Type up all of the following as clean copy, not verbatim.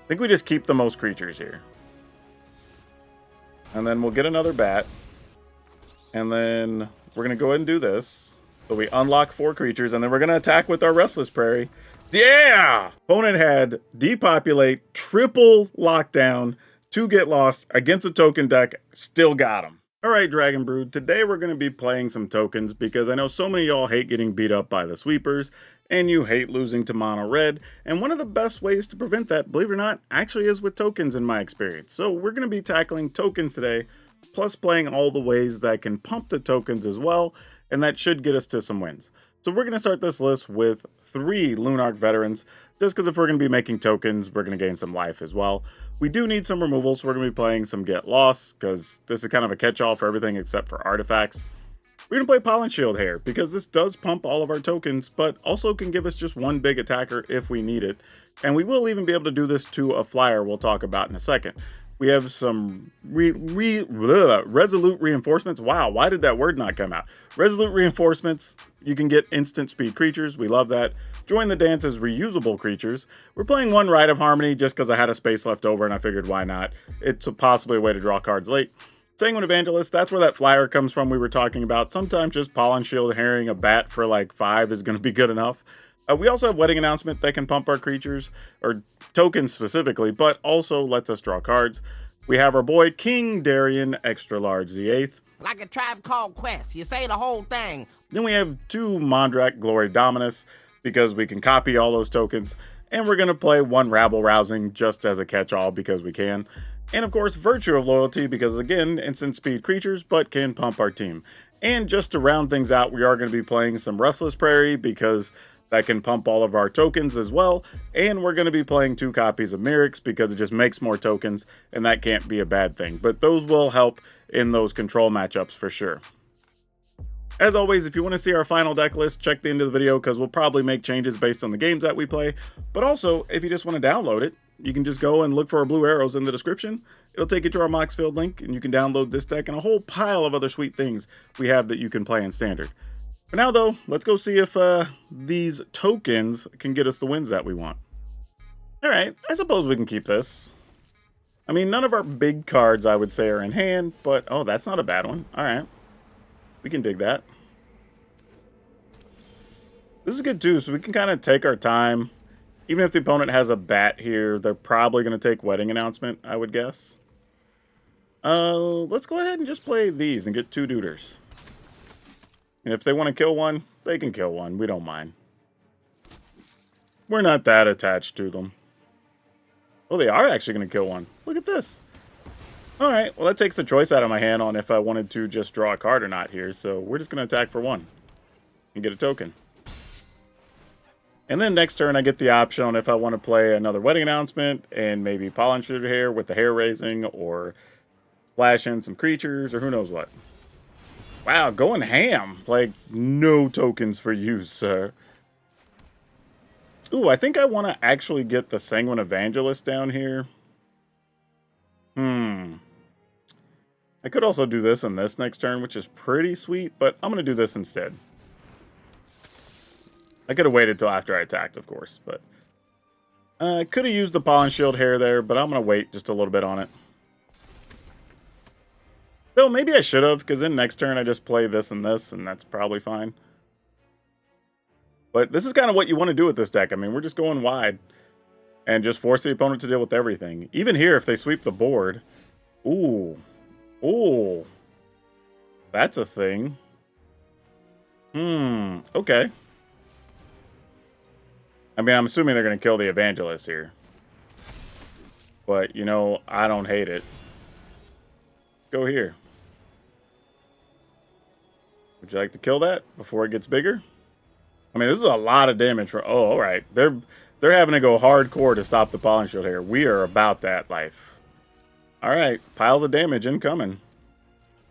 I think we just keep the most creatures here. And then we'll get another bat. And then we're going to go ahead and do this. So we unlock 4 creatures, and then we're going to attack with our Restless Prairie. Yeah! Opponent had depopulate, triple lockdown, 2 get lost against a token deck. Still got him. Alright, Dragon Brood, today we're going to be playing some tokens because I know so many of y'all hate getting beat up by the sweepers, and you hate losing to mono red, and one of the best ways to prevent that, believe it or not, actually is with tokens in my experience. So we're going to be tackling tokens today, plus playing all the ways that can pump the tokens as well, and that should get us to some wins. So we're going to start this list with 3 Lunarch Veterans, just because if we're going to be making tokens, we're going to gain some life as well. We do need some removals, so we're going to be playing some Get Lost, because this is kind of a catch-all for everything except for artifacts. We're going to play Pollen Shield here, because this does pump all of our tokens, but also can give us just one big attacker if we need it. And we will even be able to do this to a flyer we'll talk about in a second. We have some Resolute Reinforcements. Wow, why did that word not come out? Resolute Reinforcements. You can get instant speed creatures. We love that. Join the Dance as reusable creatures. We're playing 1 Rite of Harmony just because I had a space left over and I figured why not. It's possibly a way to draw cards late. Sanguine Evangelist, that's where that flyer comes from we were talking about. Sometimes just Pollen Shield herring a bat for like 5 is going to be good enough. We also have Wedding Announcement that can pump our creatures, or tokens specifically, but also lets us draw cards. We have our boy King Darien, Extra Large Z8th. Like a Tribe Called Quest, you say the whole thing. Then we have 2 Mondrak Glory Dominus, because we can copy all those tokens. And we're going to play 1 Rabble Rousing just as a catch-all because we can. And of course, Virtue of Loyalty, because again, instant speed creatures, but can pump our team. And just to round things out, we are going to be playing some Restless Prairie, because that can pump all of our tokens as well. And we're going to be playing 2 copies of Mirrex because it just makes more tokens, and that can't be a bad thing. But those will help in those control matchups for sure. As always, if you want to see our final deck list, check the end of the video because we'll probably make changes based on the games that we play. But also, if you just want to download it, you can just go and look for our blue arrows in the description. It'll take you to our Moxfield link, and you can download this deck and a whole pile of other sweet things we have that you can play in Standard. For now, though, let's go see if these tokens can get us the wins that we want. Alright, I suppose we can keep this. I mean, none of our big cards, I would say, are in hand, but... oh, that's not a bad one. Alright. We can dig that. This is good, too, so we can kind of take our time. Even if the opponent has a bat here, they're probably going to take Wedding Announcement, I would guess. Let's go ahead and just play these and get 2 Duders. And if they want to kill one, they can kill one. We don't mind. We're not that attached to them. Oh, they are actually going to kill one. Look at this. Alright, well that takes the choice out of my hand on if I wanted to just draw a card or not here. So we're just going to attack for 1 and get a token. And then next turn I get the option on if I want to play another Wedding Announcement and maybe Pollen Shield here with the hair raising, or flash in some creatures, or who knows what. Wow, going ham. Like, no tokens for you, sir. Ooh, I think I want to actually get the Sanguine Evangelist down here. I could also do this and this next turn, which is pretty sweet, but I'm going to do this instead. I could have waited till after I attacked, of course, but... I could have used the Pollen Shield hair there, but I'm going to wait just a little bit on it. Though maybe I should have, because then next turn I just play this, and that's probably fine. But this is kind of what you want to do with this deck. I mean, we're just going wide. And just force the opponent to deal with everything. Even here, if they sweep the board. Ooh. Ooh. That's a thing. Okay. I mean, I'm assuming they're going to kill the Evangelist here. But, you know, I don't hate it. Go here. Would you like to kill that before it gets bigger? I mean, this is a lot of damage for... oh, alright. They're having to go hardcore to stop the Pollen Shield here. We are about that life. Alright. Piles of damage incoming.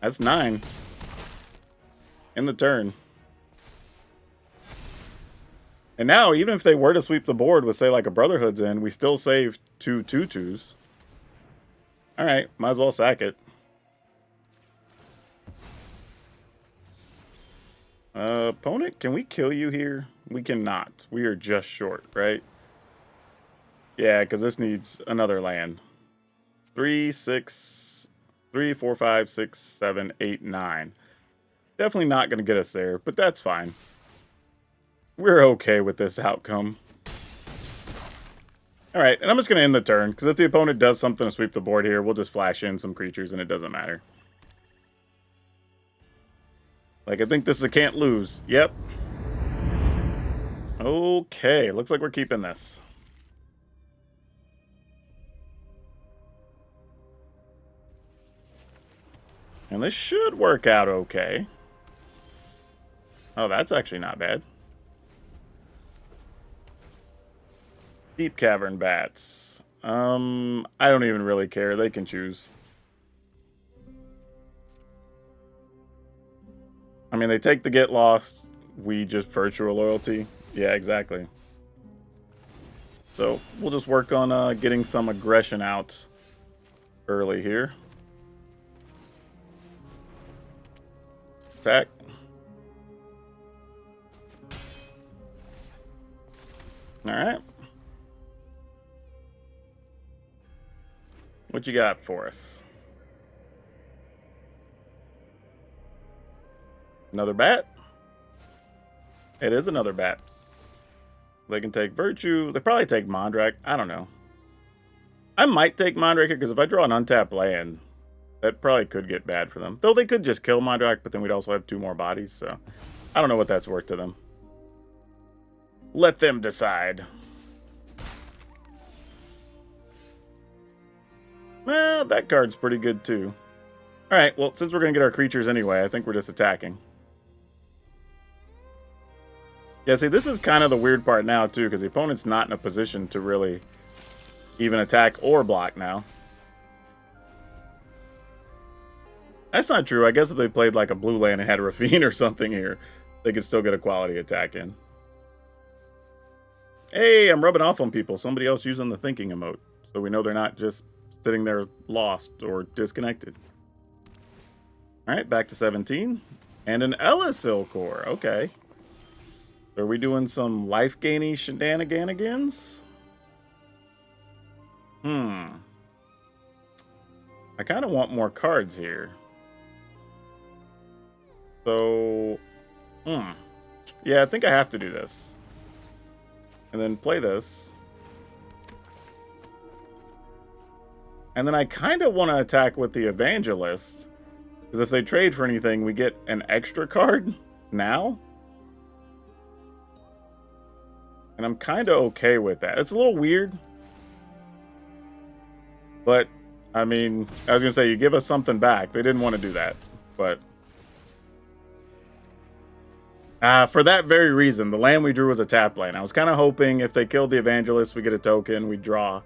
That's 9. In the turn. And now, even if they were to sweep the board with, say, like a Brotherhood's in, we still save 2 2/2s. Alright. Might as well sack it. Opponent, can we kill you here? We cannot. We are just short, right? Yeah, because this needs another land. 3, 6, 3, 4, 5, 6, 7, 8, 9. Definitely not going to get us there, but that's fine. We're okay with this outcome. Alright, and I'm just going to end the turn, because if the opponent does something to sweep the board here, we'll just flash in some creatures and it doesn't matter. Like, I think this is a can't lose. Yep. Okay, looks like we're keeping this. And this should work out okay. Oh, that's actually not bad. Deep Cavern Bats. I don't even really care. They can choose. I mean, they take the get lost. We just virtual loyalty. Yeah, exactly. So we'll just work on getting some aggression out early here. Attack. All right. What you got for us? Another bat? It is another bat. They can take Virtue. They probably take Mondrak. I don't know. I might take Mondrak here because if I draw an untapped land, that probably could get bad for them. Though they could just kill Mondrak, but then we'd also have 2 more bodies, so I don't know what that's worth to them. Let them decide. Well, that card's pretty good too. Alright, well, since we're going to get our creatures anyway, I think we're just attacking. Yeah, see, this is kind of the weird part now, too, because the opponent's not in a position to really even attack or block now. That's not true. I guess if they played like a blue land and had a Ravine or something here, they could still get a quality attack in. Hey, I'm rubbing off on people. Somebody else using the thinking emote, so we know they're not just sitting there lost or disconnected. Alright, back to 17. And an Elisil core. Okay. Are we doing some life-gainy shenanigans? I kind of want more cards here. So, yeah, I think I have to do this. And then play this. And then I kind of want to attack with the Evangelist. Because if they trade for anything, we get an extra card now. And I'm kind of okay with that. It's a little weird. But, I mean, I was going to say, you give us something back. They didn't want to do that. But, for that very reason, the land we drew was a tap land. I was kind of hoping if they killed the Evangelist, we get a token, we draw.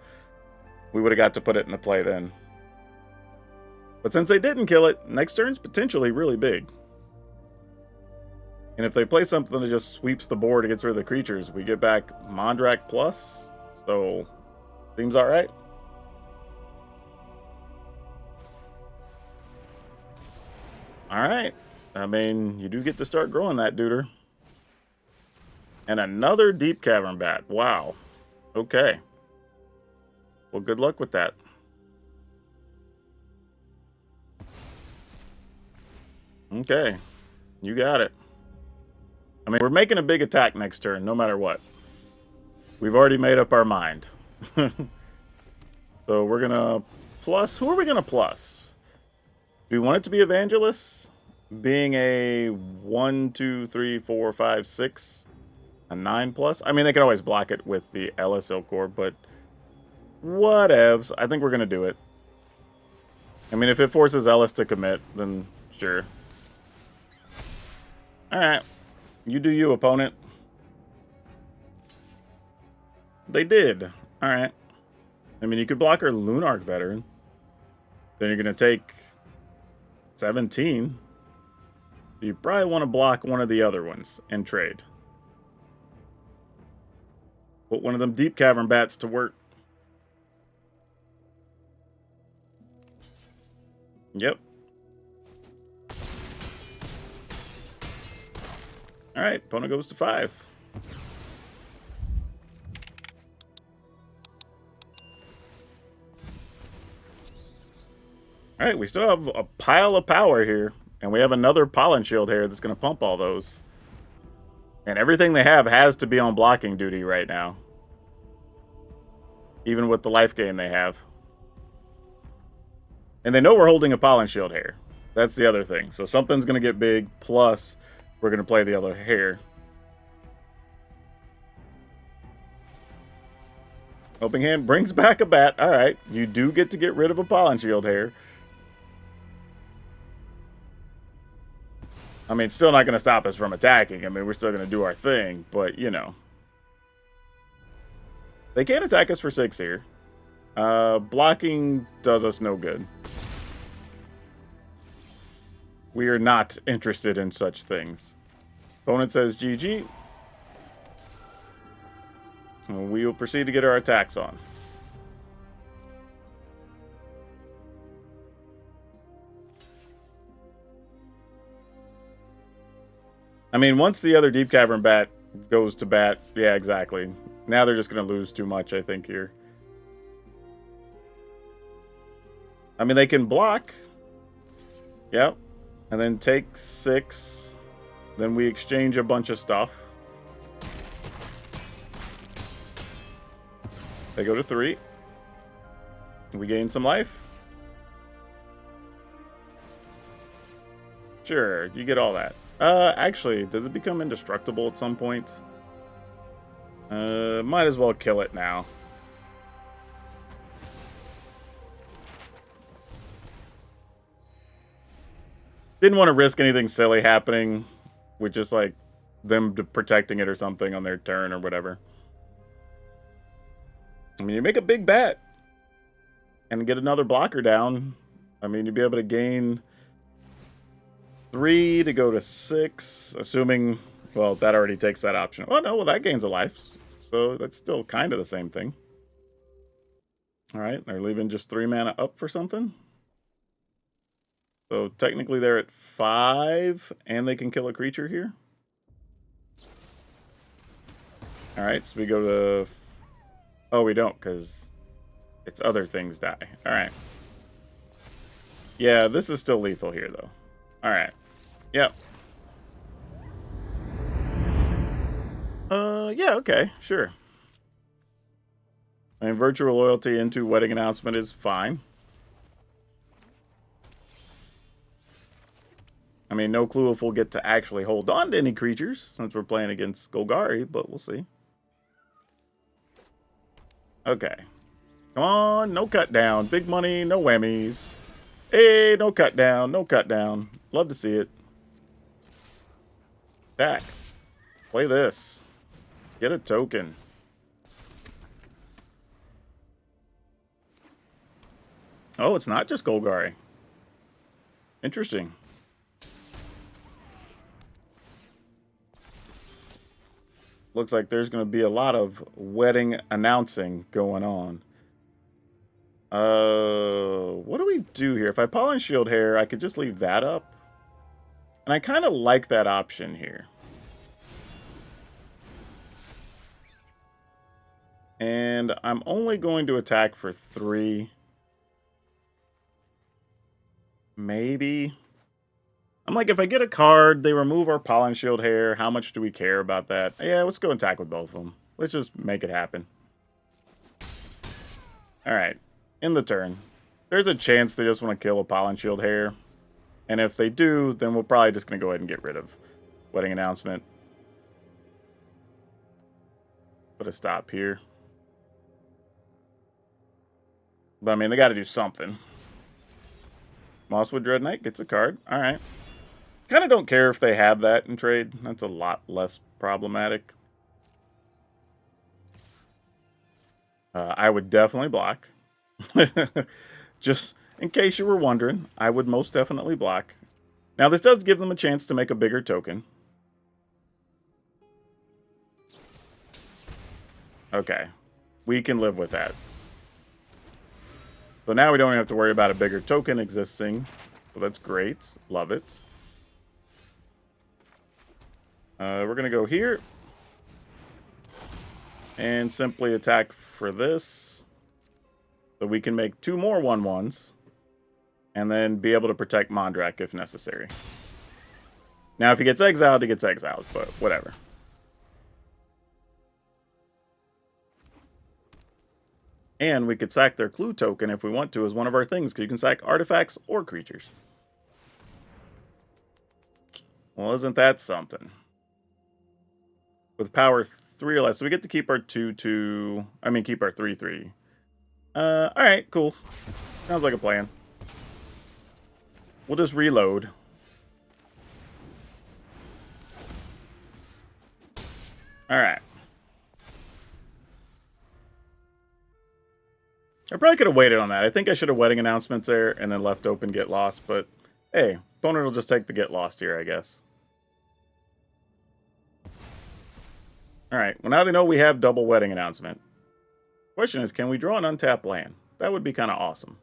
We would have got to put it into play then. But since they didn't kill it, next turn's potentially really big. And if they play something that just sweeps the board and gets rid of the creatures, we get back Mondrak plus. So, seems alright. Alright. I mean, you do get to start growing that duder. And another Deep Cavern Bat. Wow. Okay. Well, good luck with that. Okay. You got it. I mean, we're making a big attack next turn, no matter what. We've already made up our mind. So we're going to plus... Who are we going to plus? Do we want it to be Evangelist? Being a 1, 2, 3, 4, 5, 6... A 9 plus? I mean, they could always block it with the LSL core, but... Whatevs. I think we're going to do it. I mean, if it forces Ellis to commit, then sure. Alright. You do you, opponent. They did. Alright. I mean, you could block our Lunarch Veteran. Then you're going to take 17. You probably want to block one of the other ones and trade. Put one of them Deep Cavern Bats to work. Yep. Alright, opponent goes to 5. All right, we still have a pile of power here. And we have another Pollen Shield here that's going to pump all those. And everything they have has to be on blocking duty right now. Even with the life gain they have. And they know we're holding a Pollen Shield here. That's the other thing. So something's going to get big, plus we're going to play the other hair. Helping Hand brings back a bat. All right, you do get to get rid of a Pollen Shield here. I mean, it's still not going to stop us from attacking. I mean, we're still going to do our thing, but, you know. They can't attack us for 6 here. Blocking does us no good. We are not interested in such things. Opponent says GG. We will proceed to get our attacks on. I mean, once the other Deep Cavern Bat goes to bat, yeah, exactly. Now they're just going to lose too much, I think, here. I mean, they can block. Yep. And then take 6. Then we exchange a bunch of stuff. They go to 3. We gain some life. Sure, you get all that. Actually, does it become indestructible at some point? Might as well kill it now. Didn't want to risk anything silly happening with just, like, them protecting it or something on their turn or whatever. I mean, you make a big bat and get another blocker down. I mean, you'd be able to gain 3 to go to 6, assuming, well, that already takes that option. Oh, no, well, that gains a life. So that's still kind of the same thing. All right, they're leaving just 3 mana up for something. So technically they're at 5, and they can kill a creature here. All right, so we go to... Oh, we don't, because it's other things die. All right. Yeah, this is still lethal here, though. All right. Yep. Yeah, okay, sure. I mean, Virtual Loyalty into Wedding Announcement is fine. I mean, no clue if we'll get to actually hold on to any creatures since we're playing against Golgari, but we'll see. Okay. Come on, no cut down. Big money, no whammies. Hey, no cut down, no cut down. Love to see it. Back. Play this. Get a token. Oh, it's not just Golgari. Interesting. Looks like there's going to be a lot of wedding announcing going on. What do we do here? If I Pollen Shield Hair, I could just leave that up. And I kind of like that option here. And I'm only going to attack for 3. Maybe. I'm like, if I get a card, they remove our Pollen Shield Hair. How much do we care about that? Yeah, let's go attack with both of them. Let's just make it happen. Alright. In the turn. There's a chance they just want to kill a Pollen Shield Hair. And if they do, then we're probably just going to go ahead and get rid of Wedding Announcement. Put a stop here. But I mean, they got to do something. Mosswood Dread Knight gets a card. Alright. Kind of don't care if they have that in trade. That's a lot less problematic. I would definitely block. Just in case you were wondering, I would most definitely block. Now, this does give them a chance to make a bigger token. Okay. We can live with that. So now we don't have to worry about a bigger token existing. So that's great. Love it. We're going to go here. And simply attack for this. So we can make 2 more 1/1s. And then be able to protect Mondrak if necessary. Now, if he gets exiled, but whatever. And we could sack their clue token if we want to as one of our things, because you can sack artifacts or creatures. Well, isn't that something? With power 3 or less, so we get to keep our 2/2. I mean, keep our 3/3. Alright, cool. Sounds like a plan. We'll just reload. Alright. I probably could have waited on that. I think I should have wedding announcements there and then left open get lost, but hey, opponent will just take the get lost here, I guess. Alright, well now they know we have double wedding announcement. Question is, can we draw an untapped land? That would be kind of awesome.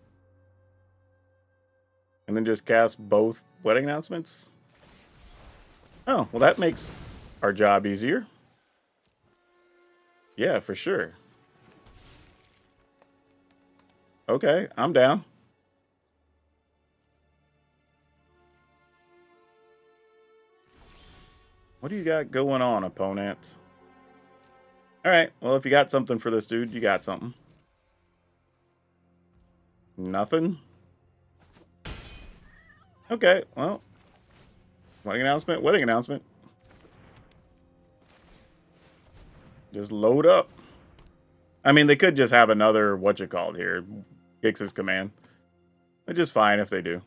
And then just cast both wedding announcements? Oh, well that makes our job easier. Yeah, for sure. Okay, I'm down. What do you got going on, opponent? Alright, well, if you got something for this dude, you got something. Nothing? Okay, well. Wedding announcement. Just load up. I mean, they could just have another, here, Gix's command. Which is fine if they do.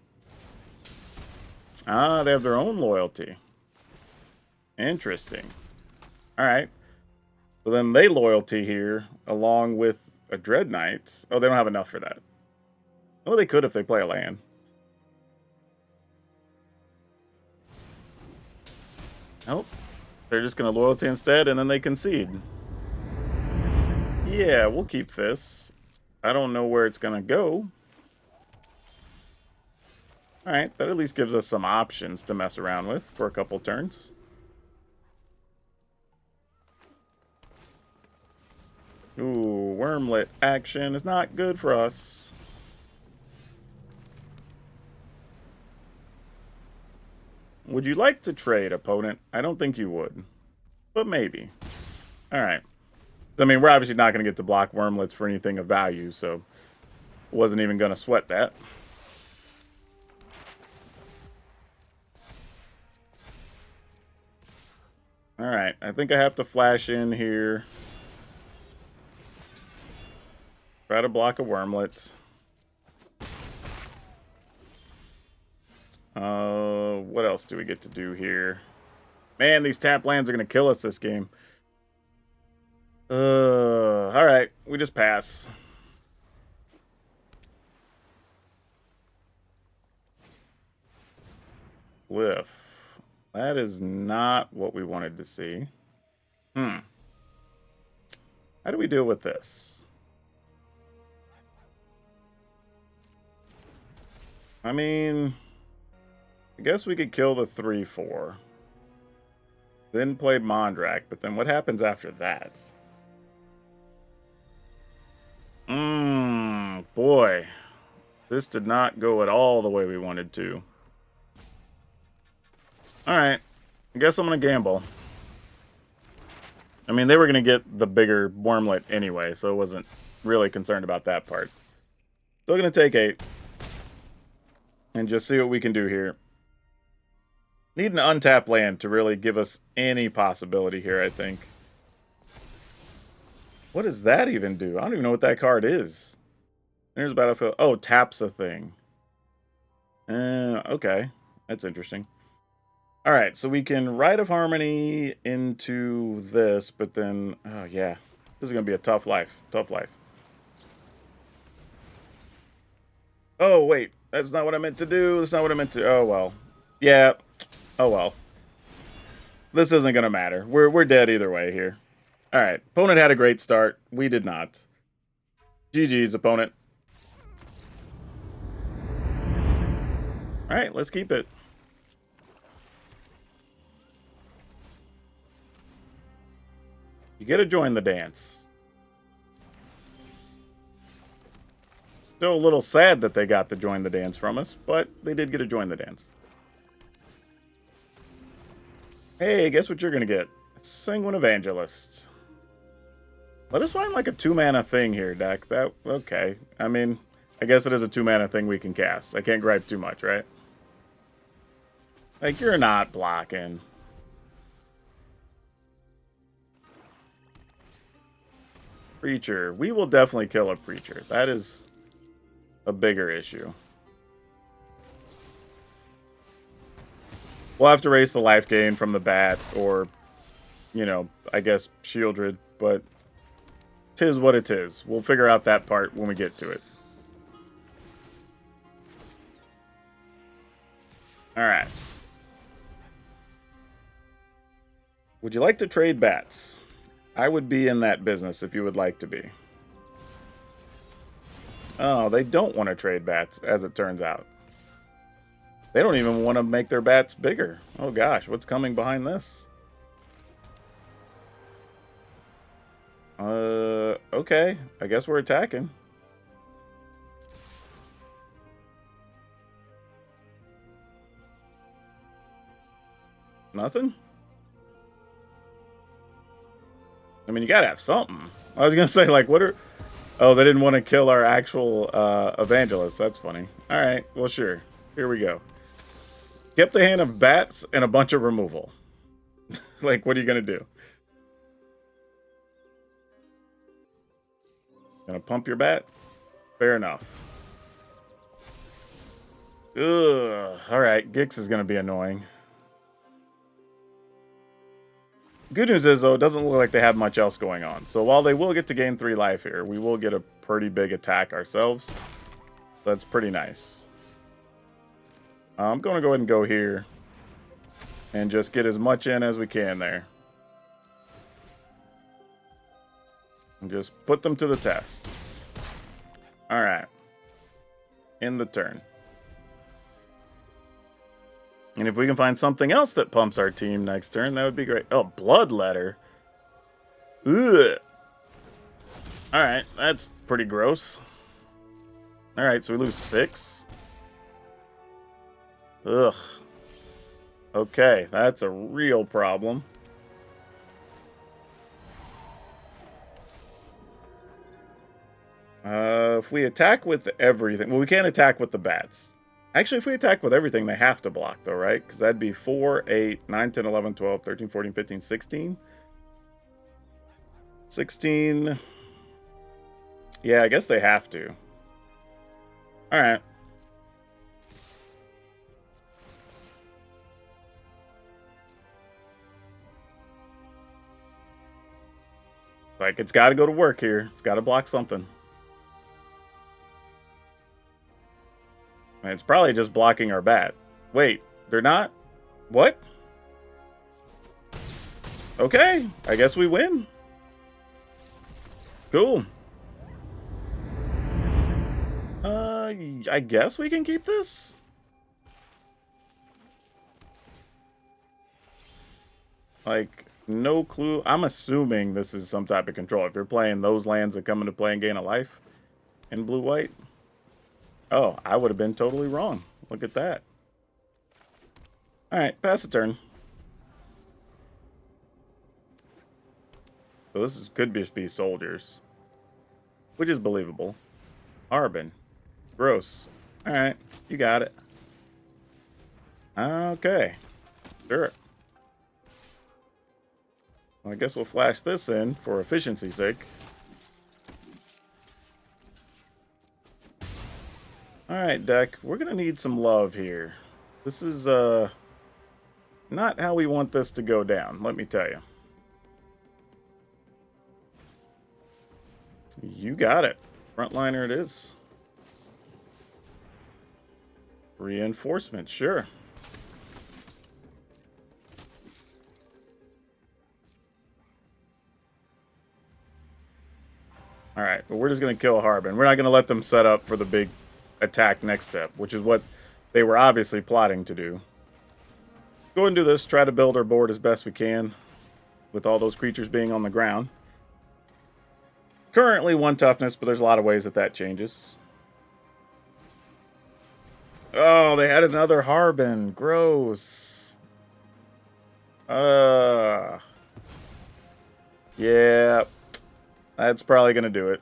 Ah, they have their own loyalty. Interesting. Alright. So then they loyalty here, along with a Dread Knight. Oh, they don't have enough for that. Oh, they could if they play a land. Nope. They're just going to loyalty instead, and then they concede. Yeah, we'll keep this. I don't know where it's going to go. Alright, that at least gives us some options to mess around with for a couple turns. Ooh, Wormlet action is not good for us. Would you like to trade, opponent? I don't think you would. But maybe. Alright. I mean, we're obviously not going to get to block Wormlets for anything of value, so wasn't even going to sweat that. Alright, I think I have to flash in here. Try to block a Wormlet. What else do we get to do here? Man, these tap lands are going to kill us this game. Alright, we just pass. Glyph. That is not what we wanted to see. How do we deal with this? I mean, I guess we could kill the 3/4. Then play Mondrak, but then what happens after that? Boy. This did not go at all the way we wanted to. Alright. I guess I'm going to gamble. I mean, they were going to get the bigger Wormlet anyway, so I wasn't really concerned about that part. Still going to take 8. And just see what we can do here. Need an untapped land to really give us any possibility here, I think. What does that even do? I don't even know what that card is. There's Battlefield. Oh, taps a thing. Okay. That's interesting. Alright, so we can Rite of Harmony into this, but then... Oh, yeah. This is going to be a tough life. Tough life. Oh, wait. That's not what I meant to do. That's not what I meant to... Oh, well. Yeah. Oh, well. This isn't going to matter. We're dead either way here. Alright. Opponent had a great start. We did not. GG's, opponent. Alright, let's keep it. You gotta join the dance. Still a little sad that they got to join the dance from us, but they did get to join the dance. Hey, guess what you're going to get? Sanguine Evangelist. Let us find like a 2-mana thing here, deck. Okay. I mean, I guess it is a 2-mana thing we can cast. I can't gripe too much, right? Like, you're not blocking. Preacher. We will definitely kill a Preacher. That is a bigger issue. We'll have to raise the life gain from the bat or, you know, I guess Shieldred, but 'tis what it is. We'll figure out that part when we get to it. Alright. Would you like to trade bats? I would be in that business if you would like to be. Oh, they don't want to trade bats, as it turns out. They don't even want to make their bats bigger. Oh gosh, what's coming behind this? Okay. I guess we're attacking. Nothing? I mean, you gotta have something. I was gonna say, like, what are... Oh, they didn't want to kill our actual evangelist. That's funny. Alright, well, sure. Here we go. Kept the hand of bats and a bunch of removal. Like, what are you gonna do? Gonna pump your bat? Fair enough. Ugh. Alright, Gix is gonna be annoying. Good news is, though, it doesn't look like they have much else going on. So while they will get to gain 3 life here, we will get a pretty big attack ourselves. That's pretty nice. I'm going to go ahead and go here. And just get as much in as we can there. And just put them to the test. Alright. End the turn. And if we can find something else that pumps our team next turn, that would be great. Oh, Bloodletter. Ugh. Alright, that's pretty gross. Alright, so we lose 6. Ugh. Okay, that's a real problem. If we attack with everything... Well, we can't attack with the bats. Actually, if we attack with everything, they have to block, though, right? Because that'd be 4, 8, 9, 10, 11, 12, 13, 14, 15, 16. 16. Yeah, I guess they have to. Alright. Like, it's got to go to work here. It's got to block something. And it's probably just blocking our bat. Wait, they're not? What? Okay, I guess we win. Cool. I guess we can keep this? Like, no clue. I'm assuming this is some type of control. If you're playing those lands that come into play and gain a life in blue-white. Oh, I would have been totally wrong. Look at that. Alright, pass the turn. So this could just be soldiers. Which is believable. Harbin. Gross. Alright, you got it. Okay. Sure. Well, I guess we'll flash this in for efficiency's sake. Alright, deck. We're going to need some love here. This is not how we want this to go down, let me tell you. You got it. Frontliner it is. Reinforcement, sure. Alright, but we're just going to kill Harbin. We're not going to let them set up for the big attack next step, which is what they were obviously plotting to do. Go ahead and do this. Try to build our board as best we can with all those creatures being on the ground. Currently 1 toughness, but there's a lot of ways that changes. Oh, they had another Harbin. Gross. Yeah. That's probably going to do it.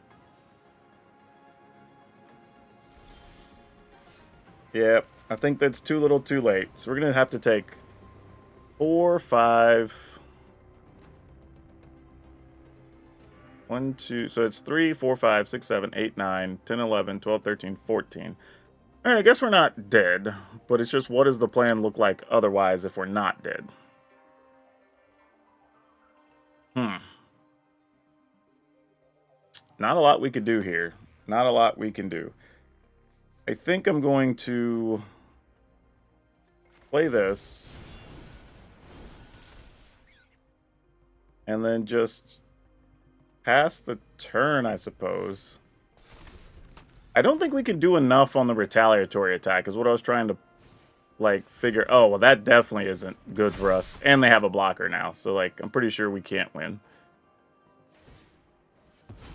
Yep. I think that's too little too late. So we're going to have to take 4, 5. 1, 2. So it's 3, 4, 5, 6, 7, 8, 9, 10, 11, 12, 13, 14. All right, I guess we're not dead, but it's just what does the plan look like otherwise if we're not dead? Not a lot we could do here. Not a lot we can do. I think I'm going to play this and then just pass the turn, I suppose. I don't think we can do enough on the retaliatory attack is what I was trying to like figure. Oh, well, that definitely isn't good for us. And they have a blocker now, so like I'm pretty sure we can't win.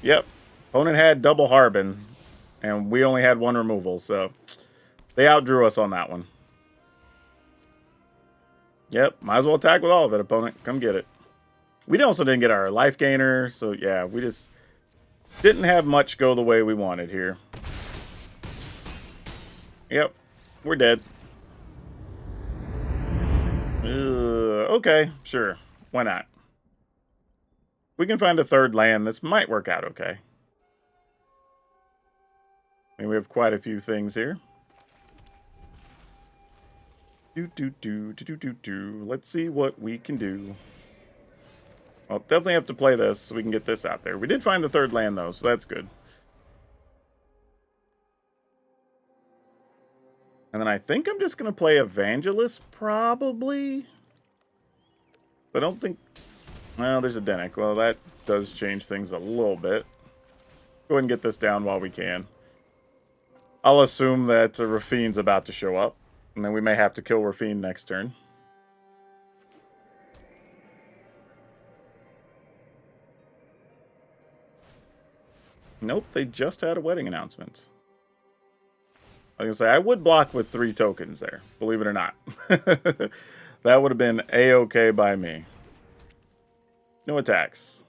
Yep. Opponent had double Harbin, and we only had 1 removal, so they outdrew us on that one. Yep, might as well attack with all of it, opponent. Come get it. We also didn't get our life gainer, so yeah, we just didn't have much go the way we wanted here. Yep, we're dead. Okay, sure. Why not? We can find a 3rd land. This might work out okay. I mean, we have quite a few things here. Let's see what we can do. Well, definitely have to play this so we can get this out there. We did find the 3rd land, though, so that's good. And then I think I'm just going to play Evangelist, probably. I don't think... Well, there's a Denick. Well, that does change things a little bit. Go ahead and get this down while we can. I'll assume that Rafine's about to show up. And then we may have to kill Rafine next turn. Nope, they just had a wedding announcement. I was going to say, I would block with 3 tokens there, believe it or not. That would have been A-okay by me. No attacks.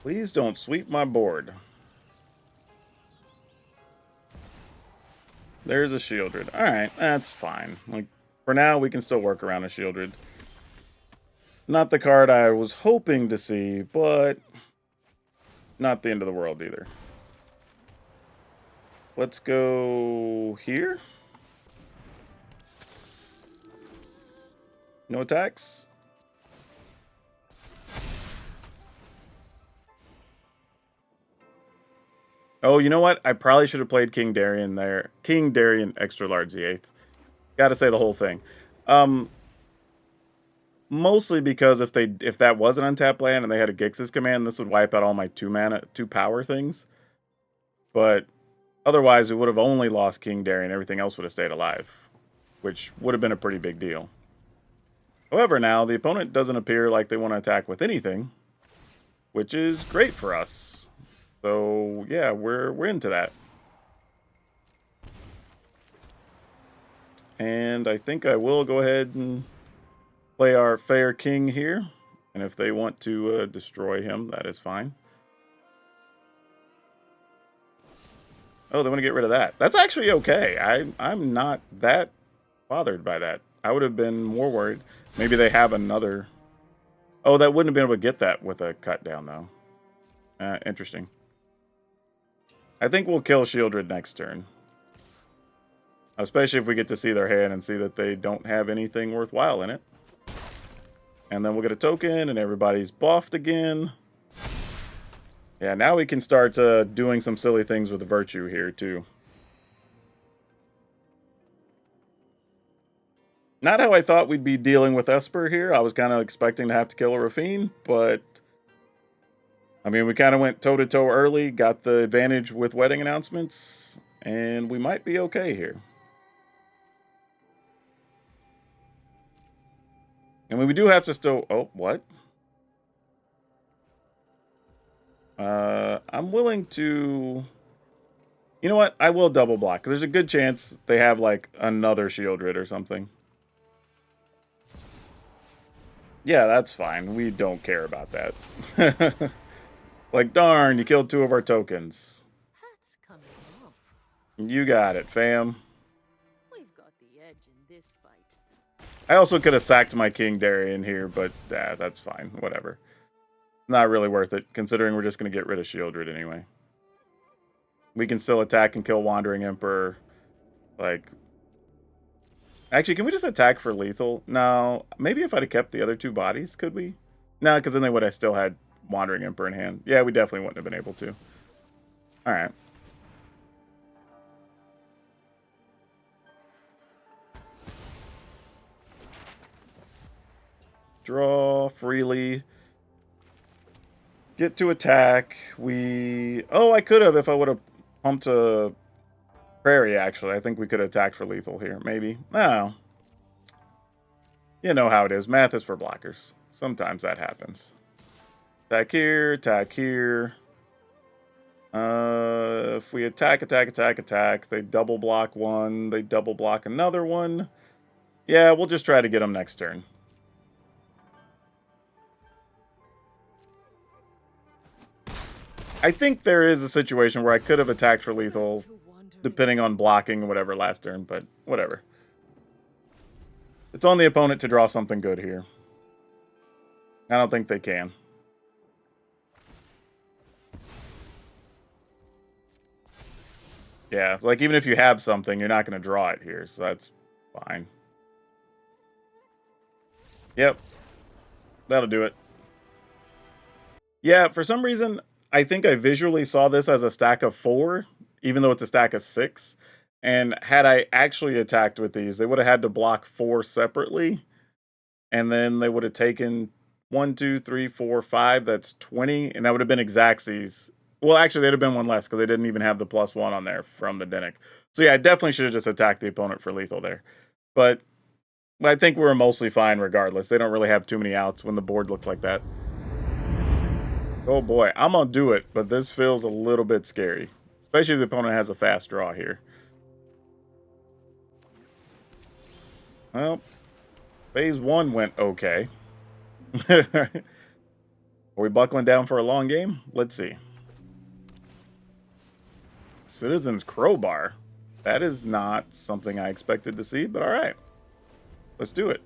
Please don't sweep my board. There's a Shieldred. Alright, that's fine. Like, for now, we can still work around a Shieldred. Not the card I was hoping to see, but not the end of the world either. Let's go here. No attacks. Oh, you know what? I probably should have played King Darien there. King Darien Extra Large Z8th. Gotta say the whole thing. Mostly because if that was an untapped land and they had a Gix's command, this would wipe out all my 2 power things. But otherwise, it would have only lost King Darien. Everything else would have stayed alive, which would have been a pretty big deal. However, now the opponent doesn't appear like they want to attack with anything, which is great for us. So yeah, we're into that. And I think I will go ahead and play our fair king here. And if they want to destroy him, that is fine. Oh, they want to get rid of that. That's actually okay. I'm not that bothered by that. I would have been more worried. Maybe they have another... Oh, that wouldn't have been able to get that with a cut down, though. Interesting. I think we'll kill Shieldred next turn. Especially if we get to see their hand and see that they don't have anything worthwhile in it. And then we'll get a token and everybody's buffed again. Yeah, now we can start doing some silly things with the Virtue here, too. Not how I thought we'd be dealing with Esper here. I was kind of expecting to have to kill a Rafine, but... I mean, we kind of went toe-to-toe early, got the advantage with wedding announcements, and we might be okay here. I mean, we do have to still... Oh, what? I'm willing to... You know what? I will double block. There's a good chance they have, like, another Shieldred or something. Yeah, that's fine. We don't care about that. Like, darn, you killed 2 of our tokens. That's coming off. You got it, fam. We've got the edge in this fight. I also could have sacked my King Darian here, but that's fine. Whatever. Not really worth it, considering we're just going to get rid of Shieldred anyway. We can still attack and kill Wandering Emperor. Like... Actually, can we just attack for lethal? No. Maybe if I'd have kept the other 2 bodies, could we? No, because then they would have still had Wandering Emperor in hand. Yeah, we definitely wouldn't have been able to. Alright. Draw freely. Get to attack. Oh, I could have if I would have pumped a Prairie, actually. I think we could attack for lethal here. Maybe. No. You know how it is. Math is for blockers. Sometimes that happens. Attack here. Attack here. If we attack, they double block one. They double block another one. Yeah, we'll just try to get them next turn. I think there is a situation where I could have attacked for lethal, depending on blocking or whatever last turn, but whatever. It's on the opponent to draw something good here. I don't think they can. Yeah, like even if you have something, you're not going to draw it here, so that's fine. Yep. That'll do it. Yeah, for some reason, I think I visually saw this as a stack of 4, even though it's a stack of 6. And had I actually attacked with these, they would have had to block 4 separately. And then they would have taken 1, 2, 3, 4, 5. That's 20. And that would have been Xaxes. Well, actually, they'd have been one less because they didn't even have the +1 on there from the Dinnick. So yeah, I definitely should have just attacked the opponent for lethal there. But I think we were mostly fine regardless. They don't really have too many outs when the board looks like that. Oh boy, I'm going to do it, but this feels a little bit scary. Especially if the opponent has a fast draw here. Well, phase 1 went okay. Are we buckling down for a long game? Let's see. Citizen's Crowbar. That is not something I expected to see, but alright. Let's do it.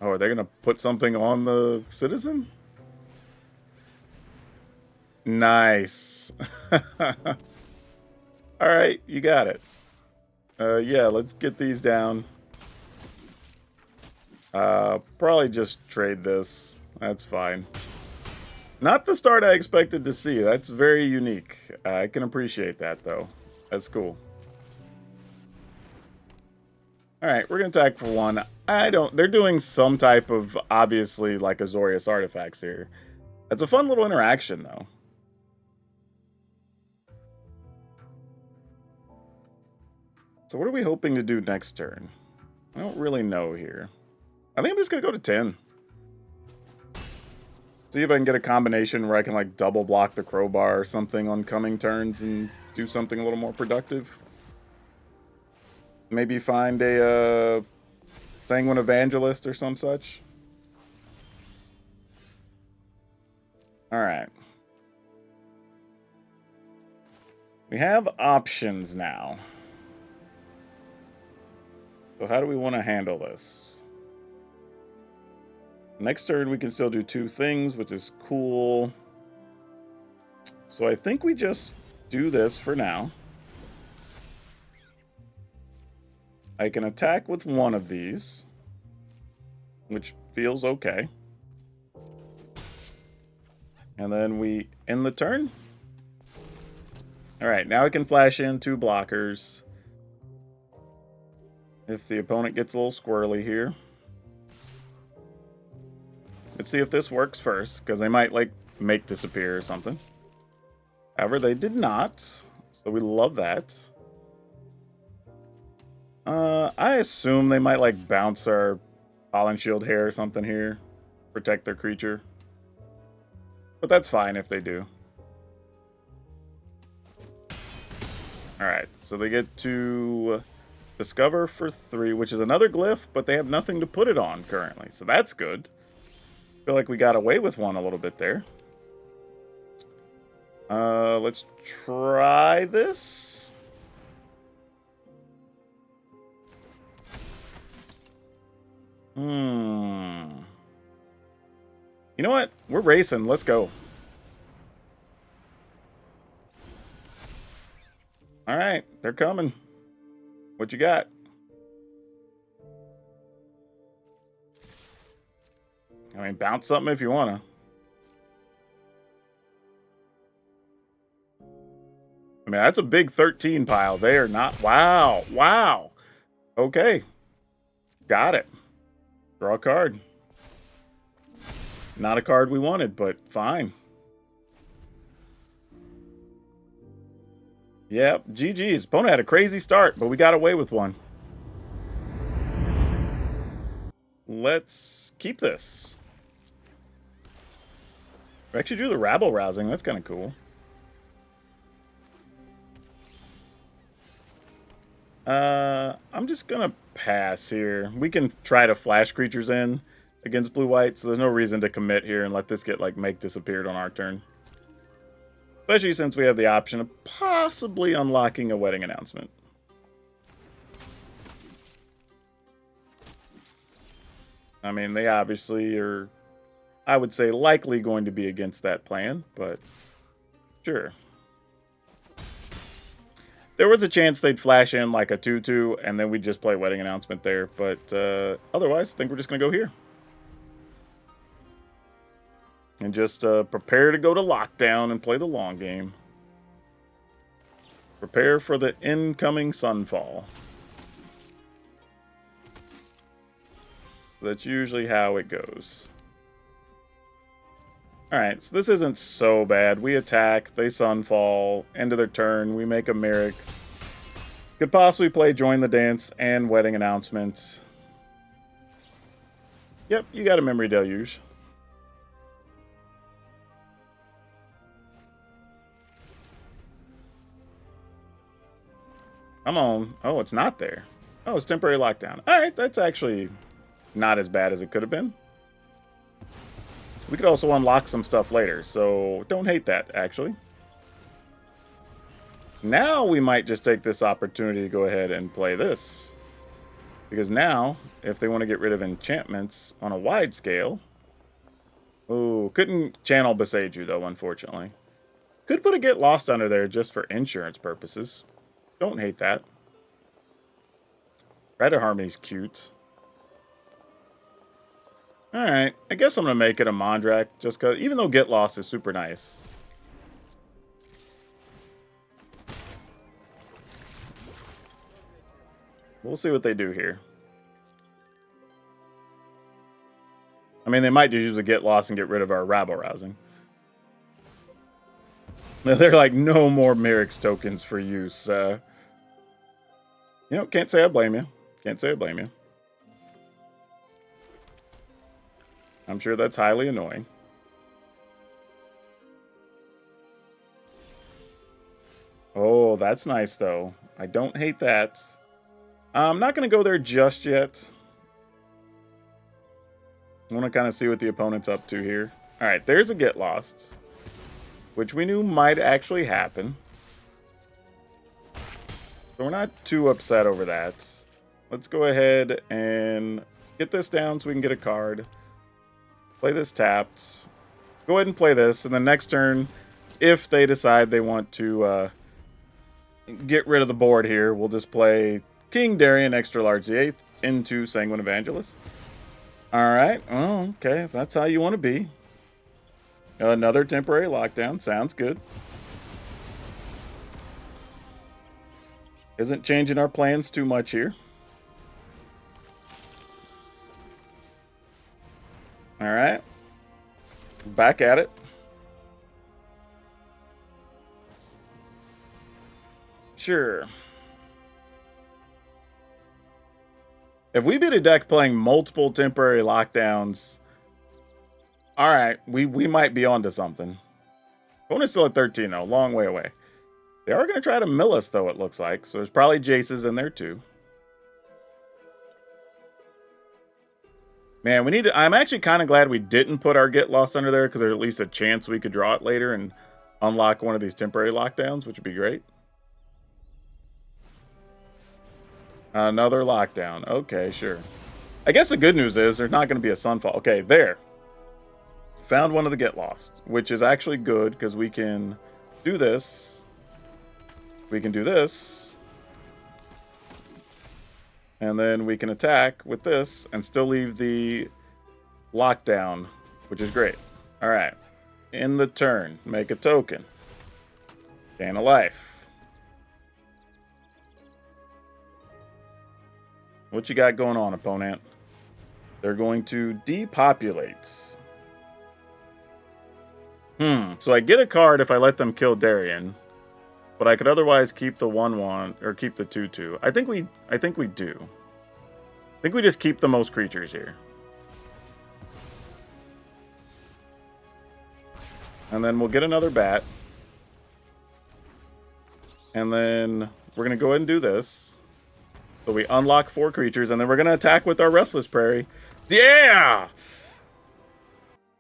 Oh, are they going to put something on the Citizen? Nice. Alright, you got it. Yeah, let's get these down. Probably just trade this. That's fine. Not the start I expected to see. That's very unique. I can appreciate that, though. That's cool. Alright, we're going to attack for 1. They're doing some type of, obviously, like Azorius artifacts here. It's a fun little interaction, though. So what are we hoping to do next turn? I don't really know here. I think I'm just going to go to 10. See if I can get a combination where I can, like, double block the Crowbar or something on coming turns and do something a little more productive. Maybe find a Sanguine Evangelist or some such. Alright. We have options now. So how do we want to handle this? Next turn we can still do 2 things, which is cool. So I think we just do this for now. I can attack with 1 of these, which feels okay. And then we end the turn. Alright, now I can flash in 2 blockers. If the opponent gets a little squirrely here. Let's see if this works first, because they might, like, make disappear or something. However, they did not, so we love that. I assume they might, like, bounce our Pollen Shield Hair or something here. protect their creature. But that's fine if they do. Alright, so they get to discover for 3, which is another glyph, but they have nothing to put it on currently, so that's good. Feel like we got away with one a little bit there. Let's try this. You know what? We're racing. Let's go. All right, they're coming. What you got? I mean, bounce something if you want to. I mean, that's a big 13 pile. They are not... Wow. Wow. Okay. Got it. Draw a card. Not a card we wanted, but fine. Yep, GG's. Opponent had a crazy start, but we got away with one. Let's keep this. We actually drew the rabble rousing. That's kind of cool. I'm just gonna pass here. We can try to flash creatures in against blue-white, so there's no reason to commit here and let this get, like, make disappeared on our turn. Especially since we have the option of possibly unlocking a wedding announcement. I mean, they obviously are, I would say, likely going to be against that plan, but sure. There was a chance they'd flash in like a 2/2, and then we'd just play wedding announcement there, but otherwise, I think we're just going to go here. And just prepare to go to lockdown and play the long game. Prepare for the incoming sunfall. That's usually how it goes. Alright, so this isn't so bad. We attack, they sunfall, end of their turn, we make a Merrick's. Could possibly play Join the Dance and Wedding Announcements. Yep, you got a Memory Deluge. Come on. Oh, it's not there. Oh, it's temporary lockdown. Alright, that's actually not as bad as it could have been. We could also unlock some stuff later, so don't hate that, actually. Now we might just take this opportunity to go ahead and play this. Because now, if they want to get rid of enchantments on a wide scale... Ooh, couldn't channel Besage though, unfortunately. Could put a Get Lost under there just for insurance purposes. Don't hate that. Rider Harmony's cute. Alright, I guess I'm going to make it a Mondrak, just because, even though Get Lost is super nice. We'll see what they do here. I mean, they might just use a Get Lost and get rid of our Rabble Rousing. They're like, no more Merrick's tokens for use. You know, can't say I blame you. Can't say I blame you. I'm sure that's highly annoying. Oh, that's nice, though. I don't hate that. I'm not going to go there just yet. I want to kind of see what the opponent's up to here. All right, there's a Get Lost, which we knew might actually happen. So we're not too upset over that. Let's go ahead and get this down so we can get a card. Play this tapped. Go ahead and play this, and the next turn, if they decide they want to get rid of the board here, we'll just play King Darien Extra Large the 8th into Sanguine Evangelist. Alright, well, okay, if that's how you want to be. Another temporary lockdown, sounds good. Isn't changing our plans too much here. Alright. Back at it. Sure. If we beat a deck playing multiple temporary lockdowns, All right, we might be onto something. Opponent's still at 13 though, long way away. They are going to try to mill us though, it looks like. So there's probably Jaces in there too. Man, we need to, I'm actually kind of glad we didn't put our Get Lost under there because there's at least a chance we could draw it later and unlock one of these temporary lockdowns, which would be great. Another lockdown. Okay, sure. I guess the good news is there's not going to be a Sunfall. Okay, there. Found one of the Get Lost, which is actually good because we can do this. We can do this. And then we can attack with this and still leave the lockdown, which is great. All right. In the turn, make a token. Gain a life. What you got going on, opponent? They're going to depopulate. So I get a card if I let them kill Darien. But I could otherwise keep the 1/1 or keep the 2/2. I think we do. I think we just keep the most creatures here. And then we'll get another bat. And then we're going to go ahead and do this. So we unlock 4 creatures, and then we're going to attack with our Restless Prairie. Yeah!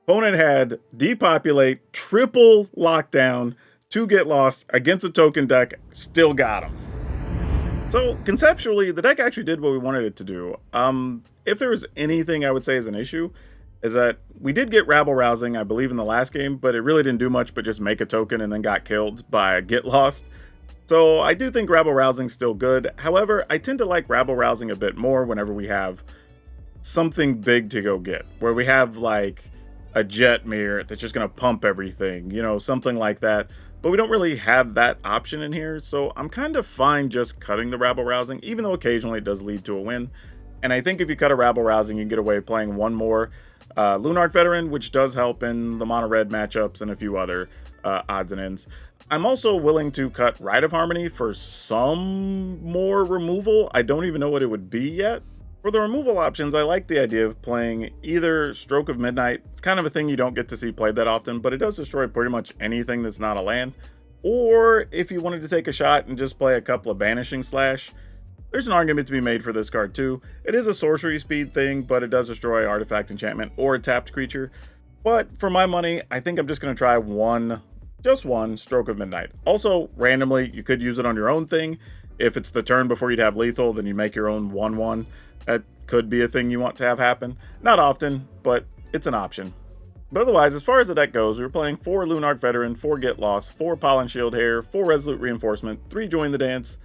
Opponent had depopulate, triple lockdown, 2 Get Lost against a token deck, still got them. So conceptually, the deck actually did what we wanted it to do. If there was anything I would say is an issue, is that we did get Rabble Rousing, I believe, in the last game, but it really didn't do much but just make a token and then got killed by a Get Lost. So I do think Rabble Rousing's still good. However, I tend to like Rabble Rousing a bit more whenever we have something big to go get, where we have like a Jet Mirror that's just going to pump everything, you know, something like that. But we don't really have that option in here, so I'm kind of fine just cutting the Rabble Rousing, even though occasionally it does lead to a win. And I think if you cut a Rabble Rousing, you can get away playing one more Lunarch Veteran, which does help in the mono-red matchups and a few other odds and ends. I'm also willing to cut Rite of Harmony for some more removal. I don't even know what it would be yet. For the removal options, I like the idea of playing either Stroke of Midnight. It's kind of a thing you don't get to see played that often, but it does destroy pretty much anything that's not a land. Or if you wanted to take a shot and just play a couple of Banishing Slash, there's an argument to be made for this card too. It is a sorcery speed thing, but it does destroy artifact, enchantment, or a tapped creature. But for my money, I think I'm just going to try just one Stroke of Midnight. Also, randomly, you could use it on your own thing. If it's the turn before you'd have lethal, then you make your own 1/1. That could be a thing you want to have happen. Not often, but it's an option. But otherwise, as far as the deck goes, we were playing 4 Lunarch Veteran, 4 Get Lost, 4 Pollen Shield Hair, 4 Resolute Reinforcement, 3 Join the Dance,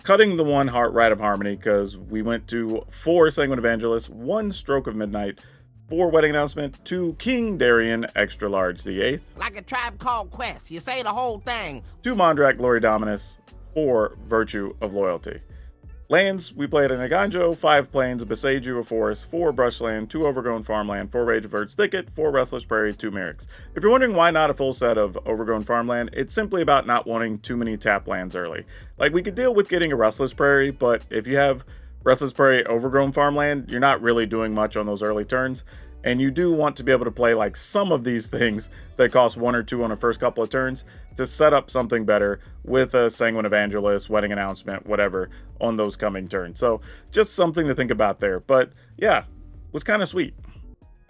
cutting the 1 Rite of Harmony because we went to 4 Sanguine Evangelist, 1 Stroke of Midnight, 4 Wedding Announcement, 2 King Darien, Extra Large the 8th. Like a Tribe Called Quest, you say the whole thing. 2 Mondrak Glory Dominus, 4 Virtue of Loyalty. Lands, we played an Aganjo, 5 Plains, a Beseju, a Forest, 4 Brushland, 2 Overgrown Farmland, 4 Rage Avert's Thicket, 4 Restless Prairie, 2 Merrics. If you're wondering why not a full set of Overgrown Farmland, it's simply about not wanting too many tap lands early. Like, we could deal with getting a Restless Prairie, but if you have Restless Prairie, Overgrown Farmland, you're not really doing much on those early turns. And you do want to be able to play like some of these things that cost 1 or 2 on the first couple of turns to set up something better with a Sanguine Evangelist, Wedding Announcement, whatever, on those coming turns. So just something to think about there. But yeah, it was kind of sweet.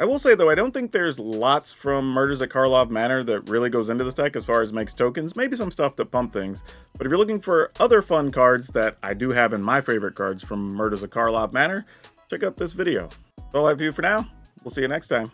I will say, though, I don't think there's lots from Murders at Karlov Manor that really goes into this deck as far as makes tokens. Maybe some stuff to pump things. But if you're looking for other fun cards that I do have in my favorite cards from Murders at Karlov Manor, check out this video. That's all I have for you for now. We'll see you next time.